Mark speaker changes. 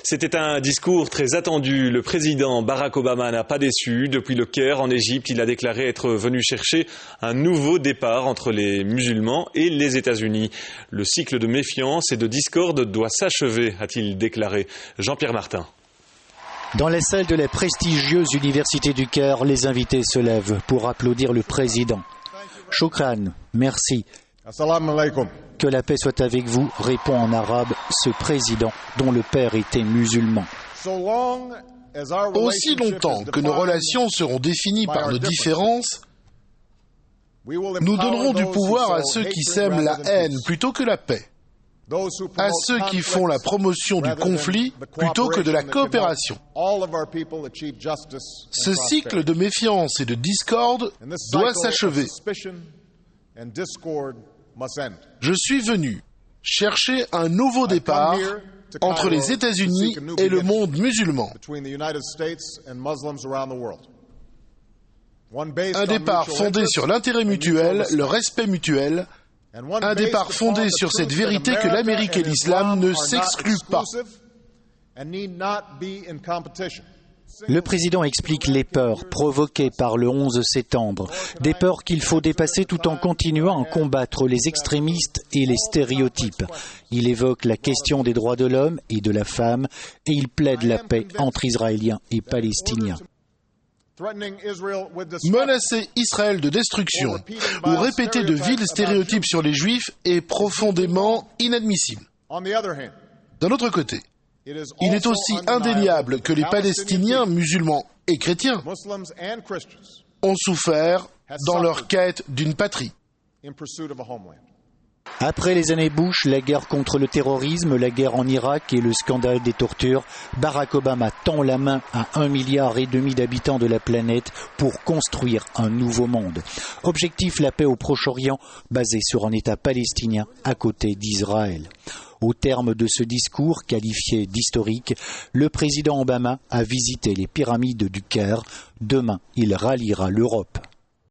Speaker 1: C'était un discours très attendu. Le président Barack Obama n'a pas déçu. Depuis le Caire, en Égypte, il a déclaré être venu chercher un nouveau départ entre les musulmans et les États-Unis. Le cycle de méfiance et de discorde doit s'achever, a-t-il déclaré. Jean-Pierre Martin.
Speaker 2: Dans la salle de la prestigieuse université du Caire, les invités se lèvent pour applaudir le président. Shukran, merci.
Speaker 3: Assalamu alaikum.
Speaker 2: Que la paix soit avec vous, répond en arabe ce président dont le père était musulman.
Speaker 4: Aussi longtemps que nos relations seront définies par nos différences, nous donnerons du pouvoir à ceux qui sèment la haine plutôt que la paix, à ceux qui font la promotion du conflit plutôt que de la coopération. Ce cycle de méfiance et de discorde doit s'achever. Je suis venu chercher un nouveau départ entre les États-Unis et le monde musulman. Un départ fondé sur l'intérêt mutuel, le respect mutuel, un départ fondé sur cette vérité que l'Amérique et l'islam ne s'excluent pas.
Speaker 2: Le président explique les peurs provoquées par le 11 septembre, des peurs qu'il faut dépasser tout en continuant à combattre les extrémistes et les stéréotypes. Il évoque la question des droits de l'homme et de la femme et il plaide la paix entre Israéliens et Palestiniens.
Speaker 4: Menacer Israël de destruction ou répéter de vils stéréotypes sur les Juifs est profondément inadmissible. D'un autre côté, il est aussi indéniable que les Palestiniens, musulmans et chrétiens, ont souffert dans leur quête d'une patrie.
Speaker 2: Après les années Bush, la guerre contre le terrorisme, la guerre en Irak et le scandale des tortures, Barack Obama tend la main à 1,5 milliard d'habitants de la planète pour construire un nouveau monde. Objectif, la paix au Proche-Orient, basé sur un État palestinien à côté d'Israël. Au terme de ce discours qualifié d'historique, le président Obama a visité les pyramides du Caire. Demain, il ralliera l'Europe.